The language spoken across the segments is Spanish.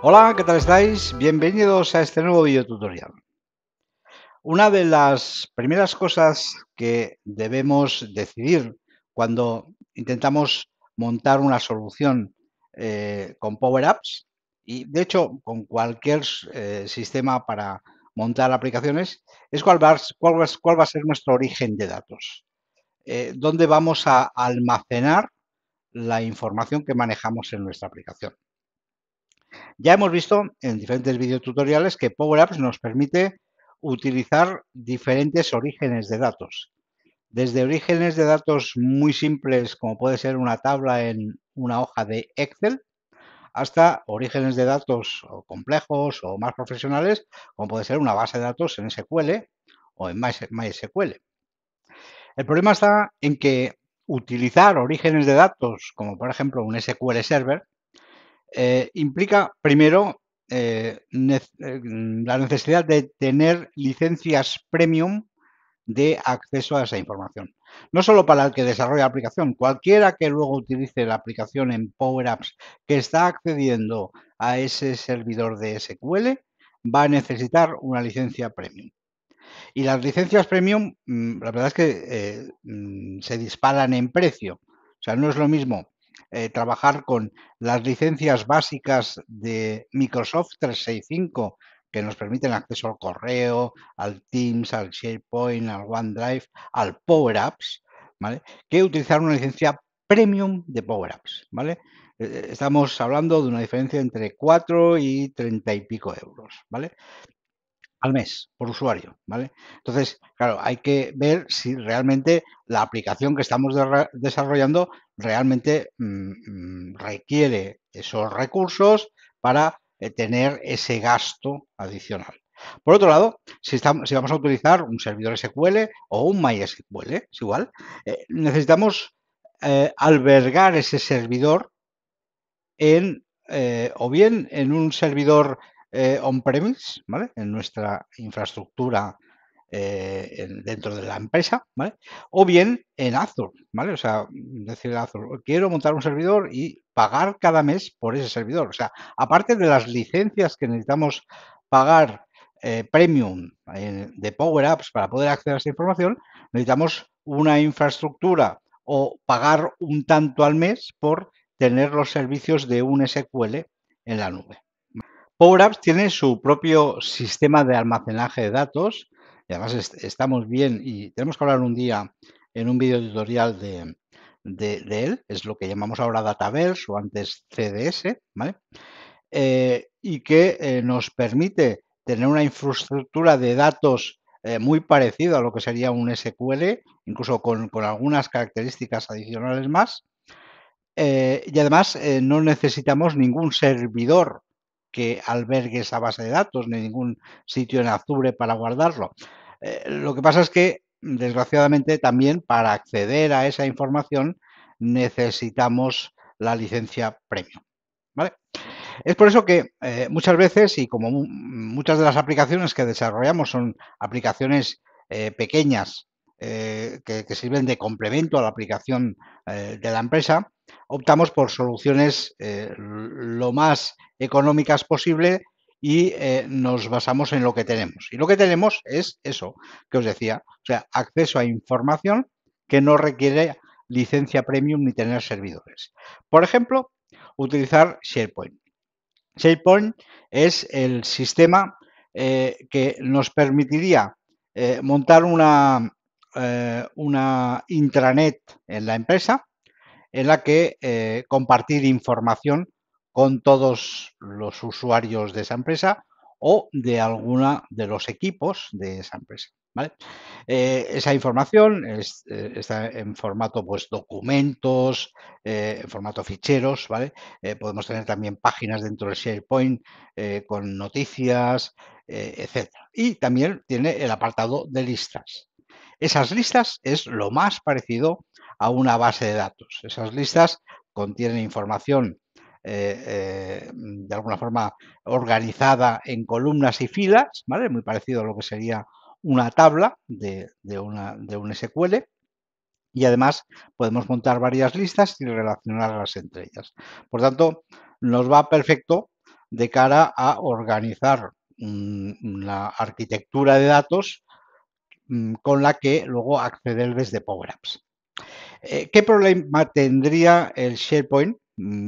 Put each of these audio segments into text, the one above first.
Hola, ¿qué tal estáis? Bienvenidos a este nuevo video tutorial. Una de las primeras cosas que debemos decidir cuando intentamos montar una solución con Power Apps, y de hecho con cualquier sistema para montar aplicaciones, es cuál va a ser nuestro origen de datos. ¿Dónde vamos a almacenar la información que manejamos en nuestra aplicación? Ya hemos visto en diferentes videotutoriales que Power Apps nos permite utilizar diferentes orígenes de datos. Desde orígenes de datos muy simples, como puede ser una tabla en una hoja de Excel, hasta orígenes de datos complejos o más profesionales, como puede ser una base de datos en SQL o en MySQL. El problema está en que utilizar orígenes de datos, como por ejemplo un SQL Server, implica primero la necesidad de tener licencias premium de acceso a esa información. No solo para el que desarrolla la aplicación, cualquiera que luego utilice la aplicación en Power Apps que está accediendo a ese servidor de SQL va a necesitar una licencia premium. Y las licencias premium, la verdad es que se disparan en precio. O sea, no es lo mismo trabajar con las licencias básicas de Microsoft 365 que nos permiten acceso al correo, al Teams, al SharePoint, al OneDrive, al Power Apps, ¿vale? Que utilizar una licencia premium de Power Apps, ¿vale? Estamos hablando de una diferencia entre 4 y 30 y pico euros, ¿vale? Al mes, por usuario, ¿vale? Entonces, claro, hay que ver si realmente la aplicación que estamos desarrollando realmente requiere esos recursos para tener ese gasto adicional. Por otro lado, si vamos a utilizar un servidor SQL o un MySQL, es igual, necesitamos albergar ese servidor o bien en un servidor on-premise, ¿vale? En nuestra infraestructura dentro de la empresa, ¿vale? O bien en Azure, ¿vale? O sea, decir a Azure, quiero montar un servidor y pagar cada mes por ese servidor. O sea, aparte de las licencias que necesitamos pagar premium de Power Apps para poder acceder a esa información, necesitamos una infraestructura o pagar un tanto al mes por tener los servicios de un SQL en la nube. Power Apps tiene su propio sistema de almacenaje de datos y además estamos bien y tenemos que hablar un día en un video tutorial de él, es lo que llamamos ahora Dataverse o antes CDS, ¿vale? Y que nos permite tener una infraestructura de datos muy parecida a lo que sería un SQL, incluso con algunas características adicionales más, y además no necesitamos ningún servidor que albergue esa base de datos, ni ningún sitio en Azure para guardarlo. Lo que pasa es que, desgraciadamente, también para acceder a esa información necesitamos la licencia premium, ¿vale? Es por eso que muchas veces, y como muchas de las aplicaciones que desarrollamos son aplicaciones pequeñas que sirven de complemento a la aplicación de la empresa, optamos por soluciones lo más económicas posible y nos basamos en lo que tenemos. Y lo que tenemos es eso que os decía, o sea, acceso a información que no requiere licencia premium ni tener servidores. Por ejemplo, utilizar SharePoint. SharePoint es el sistema que nos permitiría montar una intranet en la empresa en la que compartir información con todos los usuarios de esa empresa o de alguna de los equipos de esa empresa, ¿vale? Esa información está en formato pues, documentos, en formato ficheros, ¿vale? Podemos tener también páginas dentro del SharePoint con noticias, etcétera. Y también tiene el apartado de listas. Esas listas es lo más parecido a una base de datos. Esas listas contienen información de alguna forma organizada en columnas y filas, ¿vale? Muy parecido a lo que sería una tabla de un SQL y además podemos montar varias listas y relacionarlas entre ellas. Por tanto, nos va perfecto de cara a organizar una arquitectura de datos con la que luego acceder desde Power Apps. ¿Qué problema tendría el SharePoint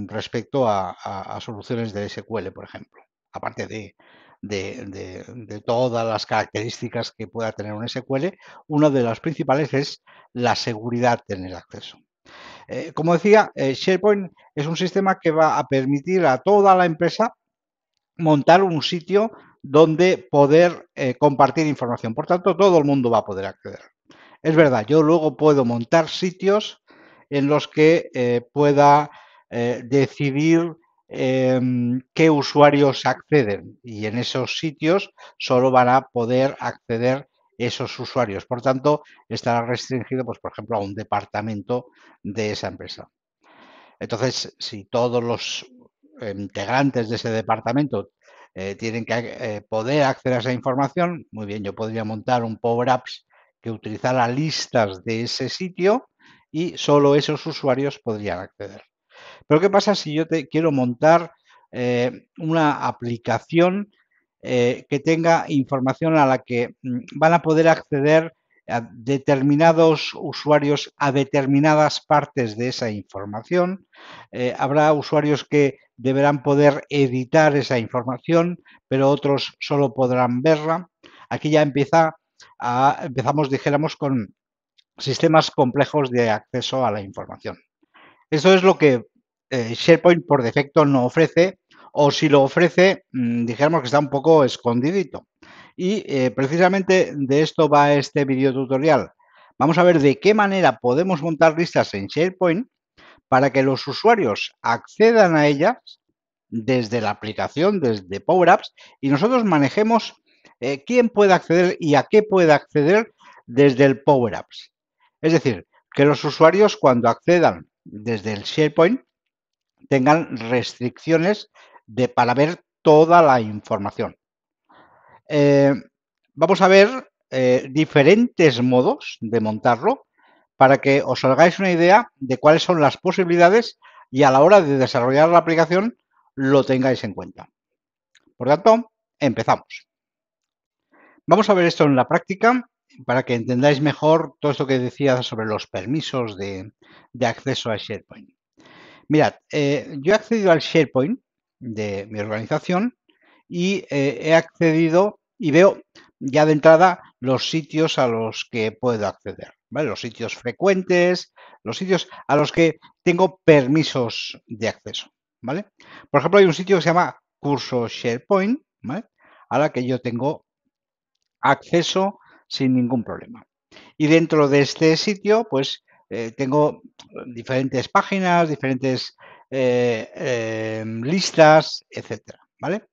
respecto a soluciones de SQL, por ejemplo? Aparte de todas las características que pueda tener un SQL, una de las principales es la seguridad en el acceso. Como decía, SharePoint es un sistema que va a permitir a toda la empresa montar un sitio donde poder compartir información. Por tanto, todo el mundo va a poder acceder. Es verdad, yo luego puedo montar sitios en los que pueda decidir qué usuarios acceden y en esos sitios solo van a poder acceder esos usuarios. Por tanto, estará restringido, pues, por ejemplo, a un departamento de esa empresa. Entonces, si todos los integrantes de ese departamento tienen que poder acceder a esa información, muy bien, yo podría montar un Power Apps que utilizara listas de ese sitio y solo esos usuarios podrían acceder. Pero ¿qué pasa si yo quiero montar una aplicación que tenga información a la que van a poder acceder a determinados usuarios a determinadas partes de esa información? Habrá usuarios que deberán poder editar esa información, pero otros solo podrán verla. Aquí ya empezamos, dijéramos, con sistemas complejos de acceso a la información. Eso es lo que SharePoint por defecto no ofrece, o si lo ofrece, dijéramos que está un poco escondidito. Y precisamente de esto va este video tutorial. Vamos a ver de qué manera podemos montar listas en SharePoint para que los usuarios accedan a ellas desde la aplicación, desde Power Apps, y nosotros manejemos quién puede acceder y a qué puede acceder desde el Power Apps. Es decir, que los usuarios cuando accedan desde el SharePoint tengan restricciones para ver toda la información. Vamos a ver diferentes modos de montarlo para que os hagáis una idea de cuáles son las posibilidades y a la hora de desarrollar la aplicación lo tengáis en cuenta. Por tanto, empezamos. Vamos a ver esto en la práctica para que entendáis mejor todo esto que decía sobre los permisos de acceso a SharePoint. Mirad, yo he accedido al SharePoint de mi organización y he accedido y veo ya de entrada los sitios a los que puedo acceder, ¿vale? Los sitios frecuentes, los sitios a los que tengo permisos de acceso, ¿vale? Por ejemplo, hay un sitio que se llama Curso SharePoint, ¿vale? A la que yo tengo acceso sin ningún problema. Y dentro de este sitio, pues tengo diferentes páginas, diferentes listas, etcétera, ¿vale?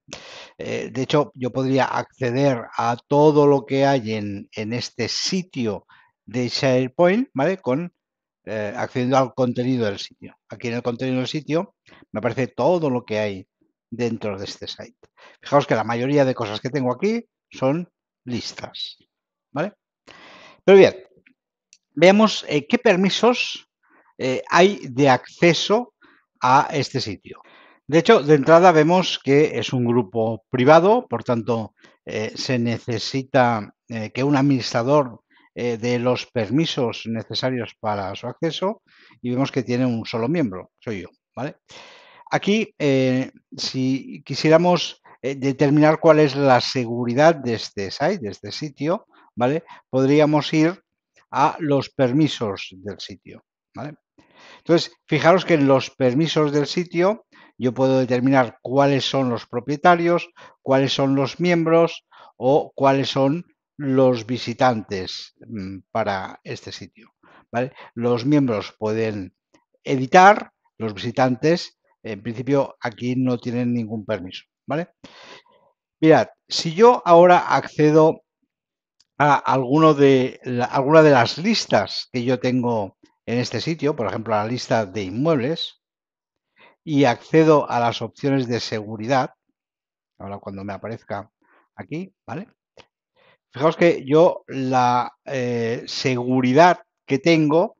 De hecho, yo podría acceder a todo lo que hay en este sitio de SharePoint, ¿vale? Accediendo al contenido del sitio. Aquí en el contenido del sitio me aparece todo lo que hay dentro de este site. Fijaos que la mayoría de cosas que tengo aquí son listas, ¿vale? Pero bien, veamos qué permisos hay de acceso a este sitio. De hecho, de entrada vemos que es un grupo privado, por tanto, se necesita que un administrador dé los permisos necesarios para su acceso y vemos que tiene un solo miembro, soy yo, ¿vale? Aquí, si quisiéramos determinar cuál es la seguridad de este site, de este sitio, ¿vale? Podríamos ir a los permisos del sitio, ¿vale? Entonces, fijaros que en los permisos del sitio yo puedo determinar cuáles son los propietarios, cuáles son los miembros o cuáles son los visitantes para este sitio, ¿vale? Los miembros pueden editar, los visitantes, en principio, aquí no tienen ningún permiso, ¿vale? Mirad, si yo ahora accedo a alguna de las listas que yo tengo en este sitio, por ejemplo, a la lista de inmuebles, y accedo a las opciones de seguridad, ahora cuando me aparezca aquí, ¿vale? Fijaos que yo la seguridad que tengo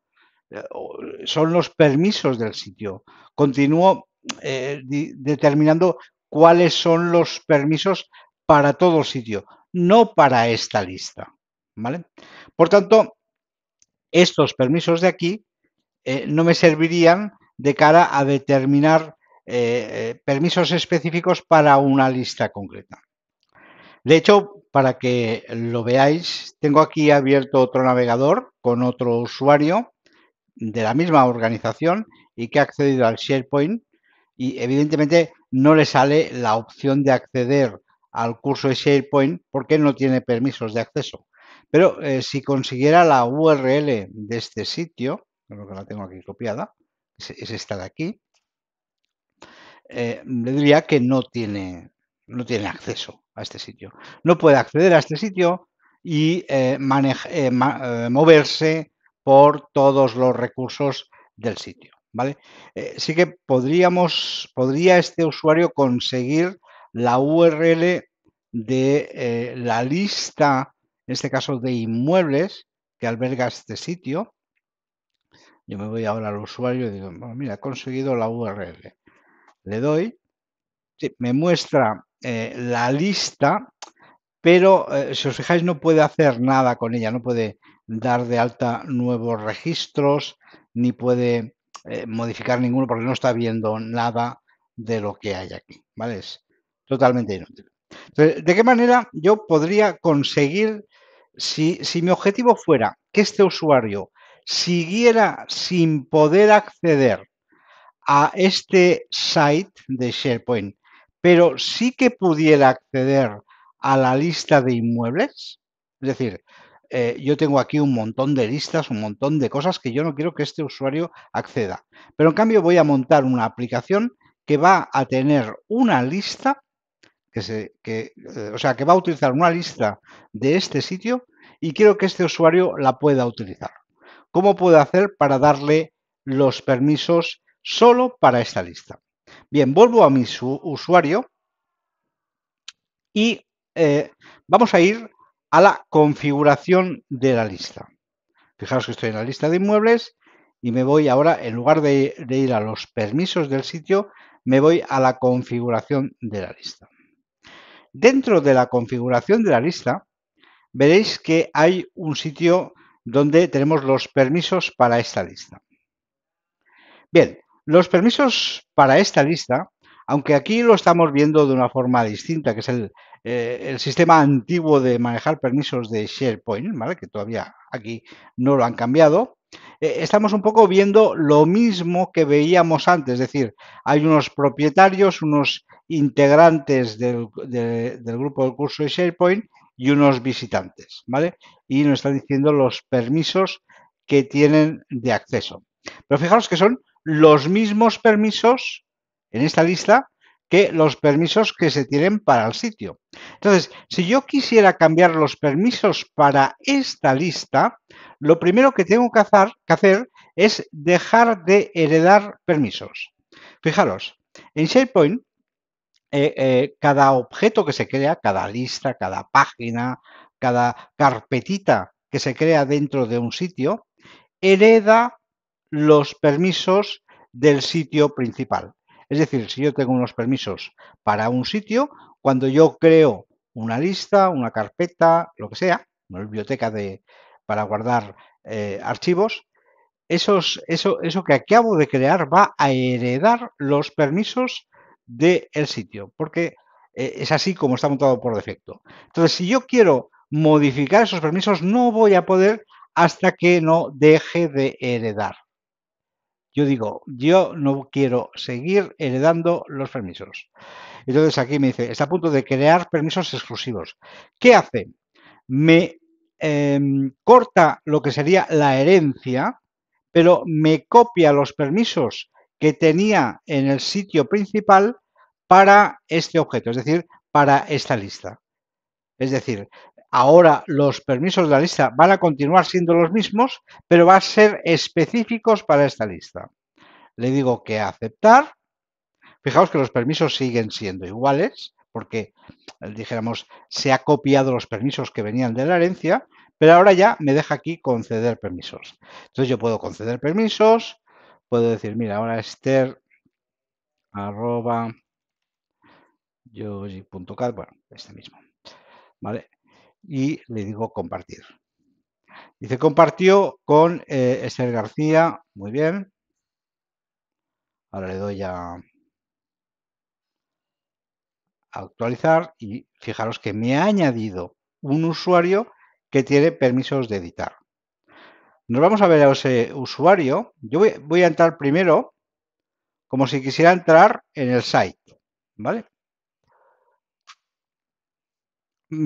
son los permisos del sitio. Continúo determinando cuáles son los permisos para todo el sitio, no para esta lista, ¿vale? Por tanto, estos permisos de aquí no me servirían de cara a determinar permisos específicos para una lista concreta. De hecho, para que lo veáis, tengo aquí abierto otro navegador con otro usuario de la misma organización y que ha accedido al SharePoint y evidentemente no le sale la opción de acceder al curso de SharePoint porque no tiene permisos de acceso. Pero si consiguiera la URL de este sitio, creo que la tengo aquí copiada, es esta de aquí, le diría que no tiene acceso a este sitio. No puede acceder a este sitio y moverse por todos los recursos del sitio, ¿vale? Sí que podría este usuario conseguir la URL de la lista, en este caso de inmuebles que alberga este sitio. Yo me voy ahora al usuario y digo, bueno, mira, he conseguido la URL. Le doy. Sí, me muestra la lista, pero si os fijáis no puede hacer nada con ella, no puede dar de alta nuevos registros, ni puede modificar ninguno porque no está viendo nada de lo que hay aquí, ¿vale? Es totalmente inútil. Entonces, ¿de qué manera yo podría conseguir, si mi objetivo fuera que este usuario siguiera sin poder acceder a este site de SharePoint, pero sí que pudiera acceder a la lista de inmuebles? Es decir, yo tengo aquí un montón de listas, un montón de cosas que yo no quiero que este usuario acceda. Pero en cambio voy a montar una aplicación que va a tener una lista, o sea, que va a utilizar una lista de este sitio y quiero que este usuario la pueda utilizar. ¿Cómo puedo hacer para darle los permisos solo para esta lista? Bien, vuelvo a mi usuario y vamos a ir a la configuración de la lista. Fijaros que estoy en la lista de inmuebles y me voy ahora, en lugar de ir a los permisos del sitio, me voy a la configuración de la lista. Dentro de la configuración de la lista, veréis que hay un sitio donde tenemos los permisos para esta lista. Bien, los permisos para esta lista, aunque aquí lo estamos viendo de una forma distinta, que es el sistema antiguo de manejar permisos de SharePoint, ¿vale? Que todavía aquí no lo han cambiado, estamos un poco viendo lo mismo que veíamos antes, es decir, hay unos propietarios, unos integrantes del grupo del curso de SharePoint y unos visitantes, ¿vale? Y nos están diciendo los permisos que tienen de acceso. Pero fijaros que son los mismos permisos en esta lista que los permisos que se tienen para el sitio. Entonces, si yo quisiera cambiar los permisos para esta lista, lo primero que tengo que hacer es dejar de heredar permisos. Fijaros, en SharePoint, cada objeto que se crea, cada lista, cada página, cada carpetita que se crea dentro de un sitio, hereda los permisos del sitio principal. Es decir, si yo tengo unos permisos para un sitio, cuando yo creo una lista, una carpeta, lo que sea, una biblioteca para guardar archivos, eso que acabo de crear va a heredar los permisos del sitio, porque es así como está montado por defecto. Entonces, si yo quiero modificar esos permisos, no voy a poder hasta que no deje de heredar. Yo digo, yo no quiero seguir heredando los permisos. Entonces aquí me dice, está a punto de crear permisos exclusivos. ¿Qué hace? Me corta lo que sería la herencia, pero me copia los permisos que tenía en el sitio principal para este objeto, es decir, para esta lista. Es decir, ahora los permisos de la lista van a continuar siendo los mismos, pero van a ser específicos para esta lista. Le digo que aceptar. Fijaos que los permisos siguen siendo iguales, porque, dijéramos, se ha copiado los permisos que venían de la herencia, pero ahora ya me deja aquí conceder permisos. Entonces yo puedo conceder permisos, puedo decir, mira, ahora Esther arroba yogi.cat, bueno, este mismo, ¿vale? Y le digo compartir. Dice compartió con Esther García, muy bien. Ahora le doy a actualizar y fijaros que me ha añadido un usuario que tiene permisos de editar. Nos vamos a ver a ese usuario. Yo voy a entrar primero como si quisiera entrar en el site, ¿vale?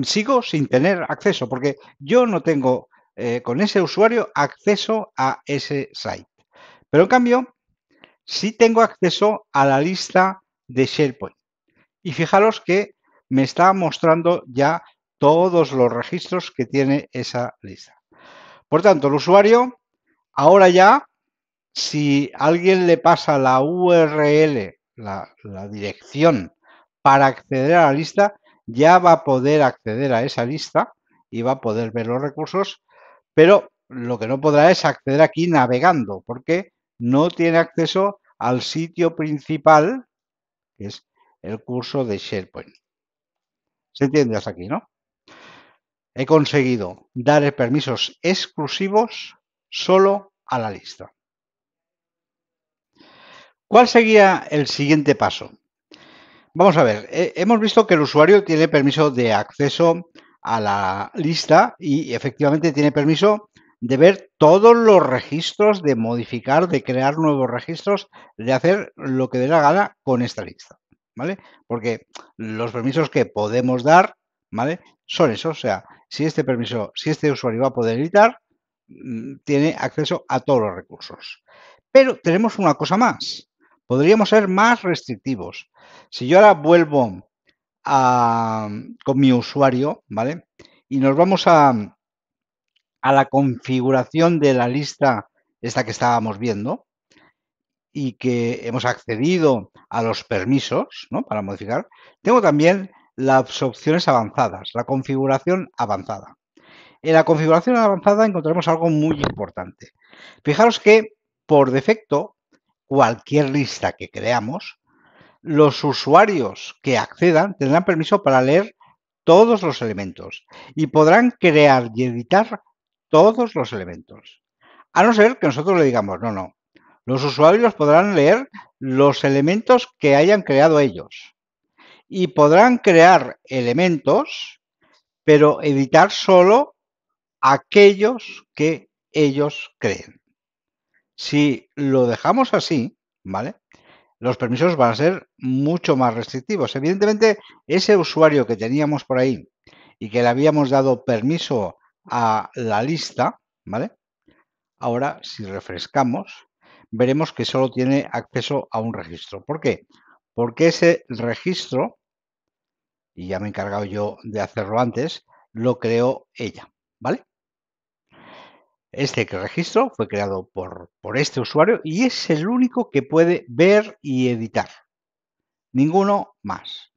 Sigo sin tener acceso porque yo no tengo con ese usuario acceso a ese site. Pero en cambio, sí tengo acceso a la lista de SharePoint. Y fijaros que me está mostrando ya todos los registros que tiene esa lista. Por tanto, el usuario ahora ya, si alguien le pasa la URL, la dirección para acceder a la lista, ya va a poder acceder a esa lista y va a poder ver los recursos, pero lo que no podrá es acceder aquí navegando, porque no tiene acceso al sitio principal, que es el curso de SharePoint. ¿Se entiende hasta aquí, no? He conseguido dar permisos exclusivos solo a la lista. ¿Cuál sería el siguiente paso? Vamos a ver, hemos visto que el usuario tiene permiso de acceso a la lista y efectivamente tiene permiso de ver todos los registros, de modificar, de crear nuevos registros, de hacer lo que dé la gana con esta lista, ¿vale? Porque los permisos que podemos dar, ¿vale? Son esos, o sea, si este usuario va a poder editar, tiene acceso a todos los recursos. Pero tenemos una cosa más, podríamos ser más restrictivos. Si yo ahora vuelvo con mi usuario, ¿vale? Y nos vamos a la configuración de la lista esta que estábamos viendo y que hemos accedido a los permisos, ¿no? Para modificar. Tengo también las opciones avanzadas, la configuración avanzada. En la configuración avanzada encontramos algo muy importante. Fijaros que por defecto, cualquier lista que creamos, los usuarios que accedan tendrán permiso para leer todos los elementos y podrán crear y editar todos los elementos. A no ser que nosotros le digamos, no, no, los usuarios podrán leer los elementos que hayan creado ellos y podrán crear elementos, pero editar solo aquellos que ellos creen. Si lo dejamos así, ¿vale? Los permisos van a ser mucho más restrictivos. Evidentemente, ese usuario que teníamos por ahí y que le habíamos dado permiso a la lista, ¿vale? Ahora, si refrescamos, veremos que solo tiene acceso a un registro. ¿Por qué? Porque ese registro, y ya me he encargado yo de hacerlo antes, lo creó ella, ¿vale? Este registro fue creado por este usuario y es el único que puede ver y editar. Ninguno más.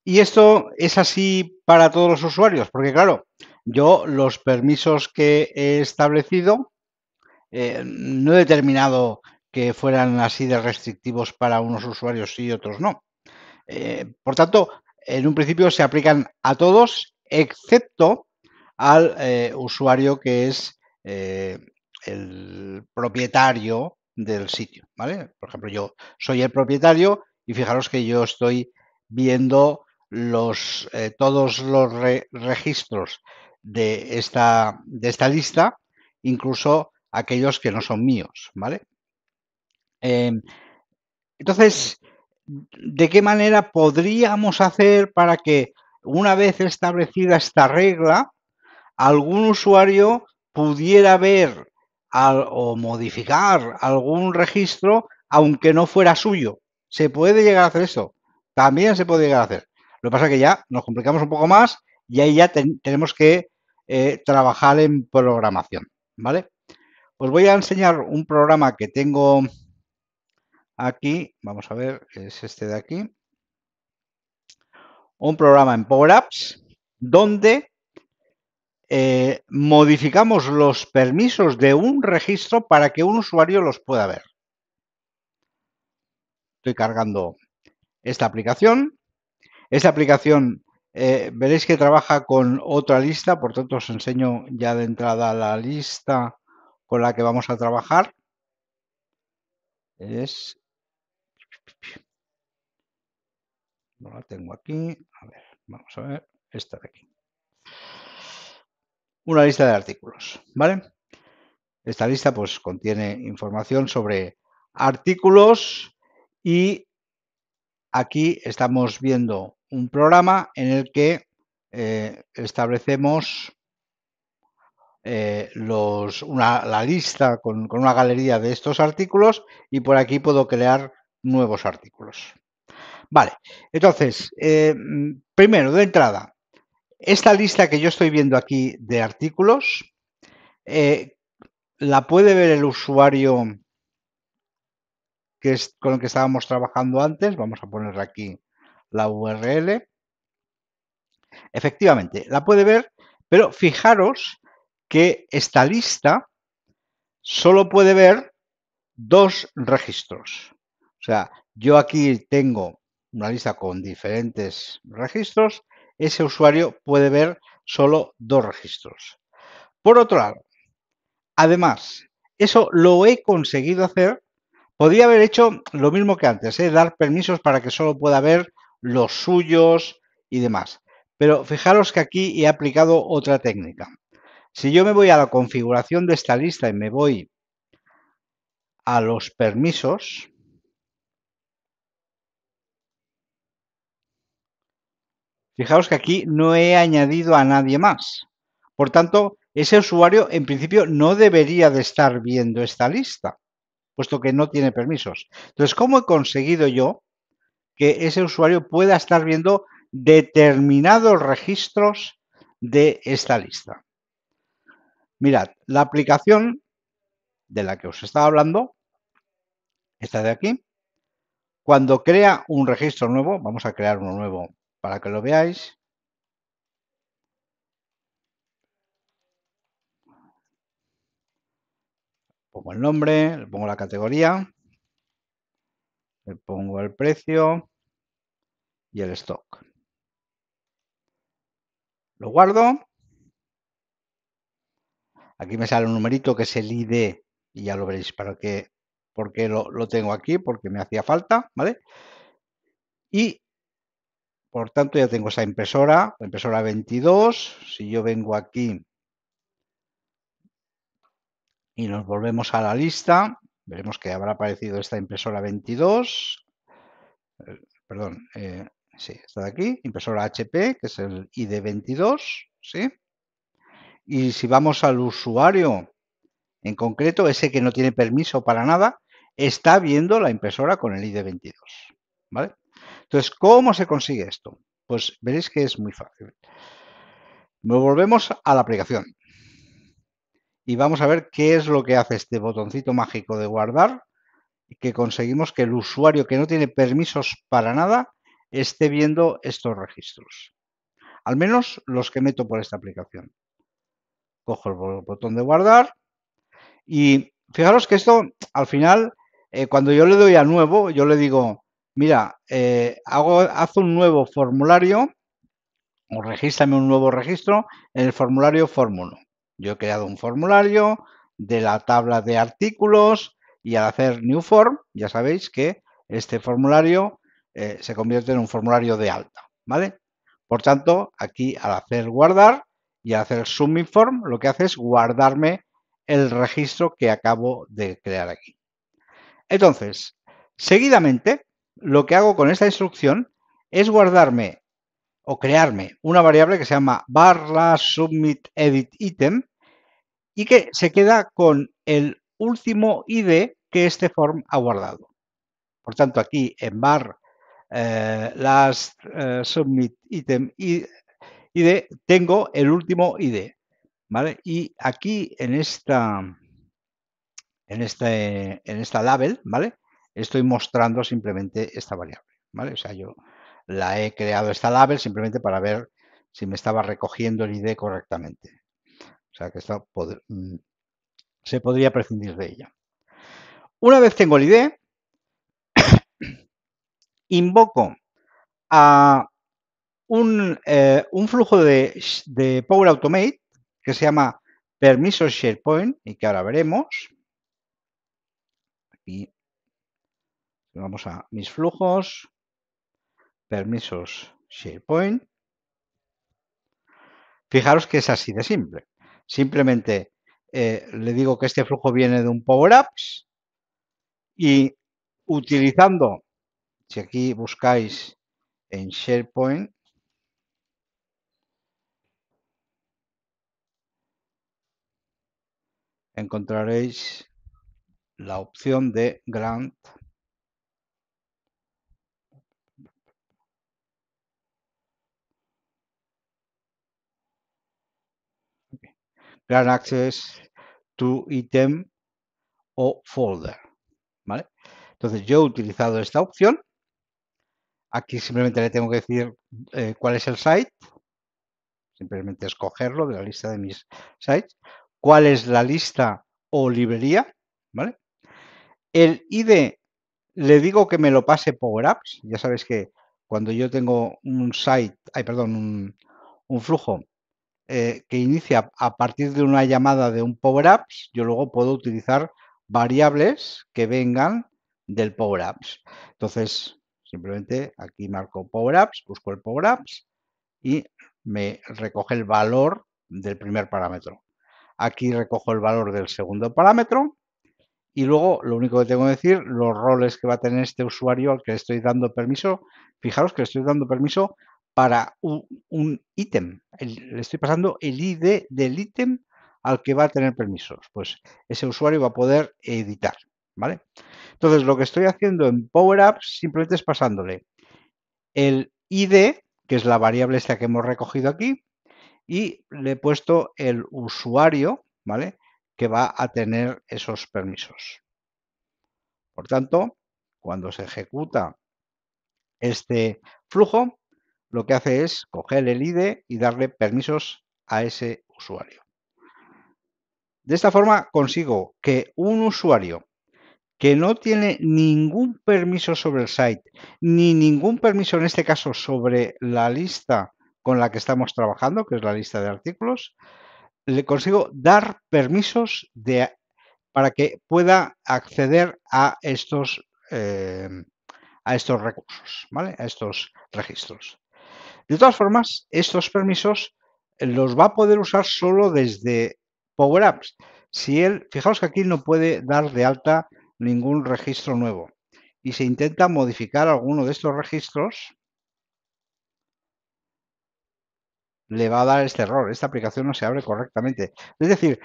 Y esto es así para todos los usuarios, porque claro, yo los permisos que he establecido no he determinado que fueran así de restrictivos para unos usuarios y otros no. Por tanto, en un principio se aplican a todos, excepto al usuario que es el propietario del sitio, ¿vale? Por ejemplo, yo soy el propietario y fijaros que yo estoy viendo todos los registros de esta lista, incluso aquellos que no son míos, ¿vale? Entonces, ¿de qué manera podríamos hacer para que una vez establecida esta regla, algún usuario pudiera ver o modificar algún registro aunque no fuera suyo? ¿Se puede llegar a hacer eso? También se puede llegar a hacer. Lo que pasa es que ya nos complicamos un poco más y ahí ya tenemos que trabajar en programación, ¿vale? Os voy a enseñar un programa que tengo aquí, vamos a ver, es este de aquí. Un programa en Power Apps donde modificamos los permisos de un registro para que un usuario los pueda ver. estoy cargando esta aplicación. Esta aplicación veréis que trabaja con otra lista, por tanto os enseño ya de entrada la lista con la que vamos a trabajar. No la tengo aquí. A ver, vamos a ver. Esta de aquí. Una lista de artículos, ¿vale? Esta lista pues contiene información sobre artículos y aquí estamos viendo un programa en el que establecemos la lista con una galería de estos artículos y por aquí puedo crear nuevos artículos. Vale, entonces, primero de entrada, esta lista que yo estoy viendo aquí de artículos, la puede ver el usuario que es con el que estábamos trabajando antes. Vamos a ponerle aquí la URL. Efectivamente, la puede ver, pero fijaros que esta lista solo puede ver dos registros. O sea, yo aquí tengo una lista con diferentes registros. Ese usuario puede ver solo dos registros. Por otro lado, además, eso lo he conseguido hacer. Podría haber hecho lo mismo que antes, dar permisos para que solo pueda ver los suyos y demás. Pero fijaros que aquí he aplicado otra técnica. Si yo me voy a la configuración de esta lista y me voy a los permisos, fijaos que aquí no he añadido a nadie más. Por tanto, ese usuario en principio no debería de estar viendo esta lista, puesto que no tiene permisos. Entonces, ¿cómo he conseguido yo que ese usuario pueda estar viendo determinados registros de esta lista? Mirad, la aplicación de la que os estaba hablando, esta de aquí, cuando crea un registro nuevo, vamos a crear uno nuevo para que lo veáis. Pongo el nombre, le pongo la categoría, le pongo el precio y el stock. Lo guardo. Aquí me sale un numerito que es el ID y ya lo veréis por qué lo tengo aquí, porque me hacía falta, ¿vale? Y por tanto ya tengo esa impresora, la impresora 22. Si yo vengo aquí y nos volvemos a la lista, veremos que habrá aparecido esta impresora 22. Perdón, sí, está de aquí, impresora HP, que es el ID 22, ¿sí? Y si vamos al usuario en concreto, ese que no tiene permiso para nada, está viendo la impresora con el ID 22, ¿vale? Entonces, ¿cómo se consigue esto? Pues veréis que es muy fácil. Nos volvemos a la aplicación y vamos a ver qué es lo que hace este botoncito mágico de guardar y que conseguimos que el usuario que no tiene permisos para nada esté viendo estos registros. Al menos los que meto por esta aplicación. Cojo el botón de guardar y fijaros que esto al final, cuando yo le doy a nuevo, yo le digo, mira, haz un nuevo formulario o regístrame un nuevo registro en el formulario Form 1. Yo he creado un formulario de la tabla de artículos y al hacer New Form, ya sabéis que este formulario se convierte en un formulario de alta, ¿vale? Por tanto, aquí al hacer guardar y al hacer Submit Form, lo que hace es guardarme el registro que acabo de crear aquí. Entonces, seguidamente, lo que hago con esta instrucción es guardarme o crearme una variable que se llama /submit_edit_item y que se queda con el último ID que este form ha guardado. Por tanto, aquí en last submit item ID tengo el último ID, ¿vale? Y aquí en esta label, ¿vale? Estoy mostrando simplemente esta variable, ¿vale? O sea, yo la he creado esta label simplemente para ver si me estaba recogiendo el ID correctamente. O sea, que esto se podría prescindir de ella. Una vez tengo el ID, invoco a un flujo de Power Automate que se llama permisos SharePoint y que ahora veremos. Aquí vamos a mis flujos, permisos SharePoint. Fijaros que es así de simple. Simplemente le digo que este flujo viene de un Power Apps y utilizando, si aquí buscáis en SharePoint, encontraréis la opción de Grant. Grant Access to Item o Folder. ¿Vale? Entonces yo he utilizado esta opción. Aquí simplemente le tengo que decir cuál es el site. Simplemente escogerlo de la lista de mis sites. ¿Cuál es la lista o librería? ¿Vale? El ID le digo que me lo pase Power Apps. Ya sabéis que cuando yo tengo un site, un flujo que inicia a partir de una llamada de un Power Apps, yo luego puedo utilizar variables que vengan del Power Apps. Entonces, simplemente aquí marco Power Apps, busco el Power Apps y me recoge el valor del primer parámetro. Aquí recojo el valor del segundo parámetro y luego lo único que tengo que decir, los roles que va a tener este usuario al que le estoy dando permiso. Fijaros que le estoy dando permiso para un ítem. Le estoy pasando el ID del ítem al que va a tener permisos. Pues ese usuario va a poder editar. ¿Vale? Entonces lo que estoy haciendo en Power Apps simplemente es pasándole el ID, que es la variable esta que hemos recogido aquí, y le he puesto el usuario, ¿vale?, que va a tener esos permisos. Por tanto, cuando se ejecuta este flujo, lo que hace es coger el ID y darle permisos a ese usuario. De esta forma consigo que un usuario que no tiene ningún permiso sobre el site, ni ningún permiso en este caso sobre la lista con la que estamos trabajando, que es la lista de artículos, le consigo dar permisos para que pueda acceder a estos recursos, ¿vale? A estos registros. De todas formas, estos permisos los va a poder usar solo desde Power Apps. Si él, fijaos que aquí no puede dar de alta ningún registro nuevo y se intenta modificar alguno de estos registros, le va a dar este error. Esta aplicación no se abre correctamente. Es decir,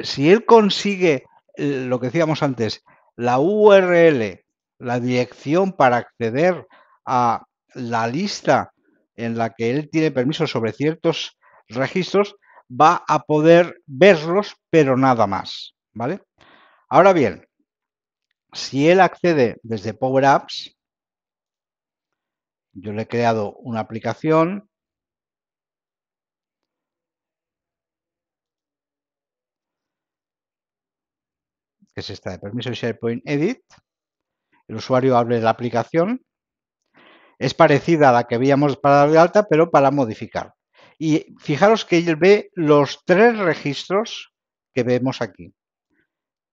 si él consigue lo que decíamos antes, la URL, la dirección para acceder a la lista en la que él tiene permiso sobre ciertos registros, va a poder verlos, pero nada más, ¿vale? Ahora bien, si él accede desde Power Apps, yo le he creado una aplicación que es esta de permiso SharePoint Edit. El usuario abre la aplicación. Es parecida a la que veíamos para dar de alta, pero para modificar. Y fijaros que él ve los 3 registros que vemos aquí.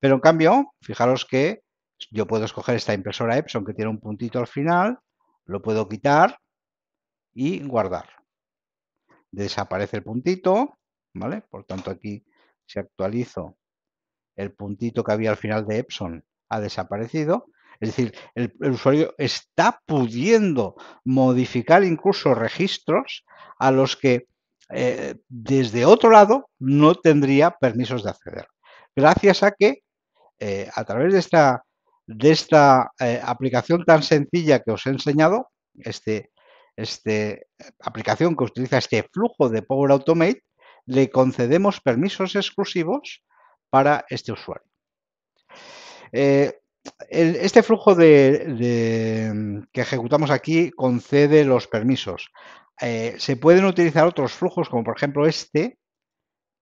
Pero en cambio, fijaros que yo puedo escoger esta impresora Epson que tiene un puntito al final, lo puedo quitar y guardar. Desaparece el puntito, ¿vale? Por tanto, aquí si actualizo, el puntito que había al final de Epson ha desaparecido. Es decir, el usuario está pudiendo modificar incluso registros a los que desde otro lado no tendría permisos de acceder. Gracias a que a través de esta aplicación tan sencilla que os he enseñado, aplicación que utiliza este flujo de Power Automate, le concedemos permisos exclusivos para este usuario. Este flujo que ejecutamos aquí concede los permisos. Se pueden utilizar otros flujos, como por ejemplo este,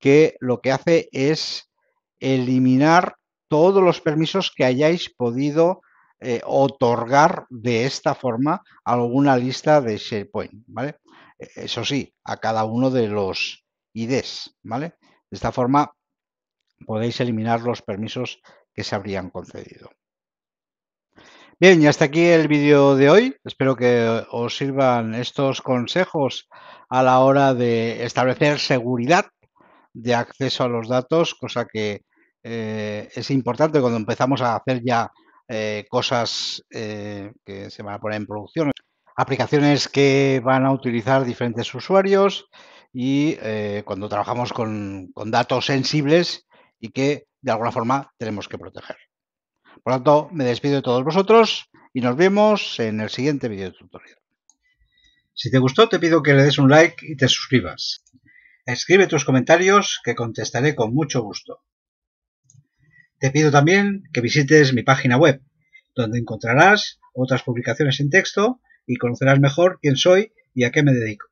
que lo que hace es eliminar todos los permisos que hayáis podido otorgar de esta forma alguna lista de SharePoint, ¿vale? Eso sí, a cada uno de los IDs, ¿vale? De esta forma podéis eliminar los permisos que se habrían concedido. Bien, y hasta aquí el vídeo de hoy. Espero que os sirvan estos consejos a la hora de establecer seguridad de acceso a los datos, cosa que es importante cuando empezamos a hacer ya cosas que se van a poner en producción, aplicaciones que van a utilizar diferentes usuarios y cuando trabajamos con datos sensibles y que de alguna forma tenemos que proteger. Por lo tanto, me despido de todos vosotros y nos vemos en el siguiente vídeo tutorial. Si te gustó, te pido que le des un like y te suscribas. Escribe tus comentarios que contestaré con mucho gusto. Te pido también que visites mi página web, donde encontrarás otras publicaciones en texto y conocerás mejor quién soy y a qué me dedico.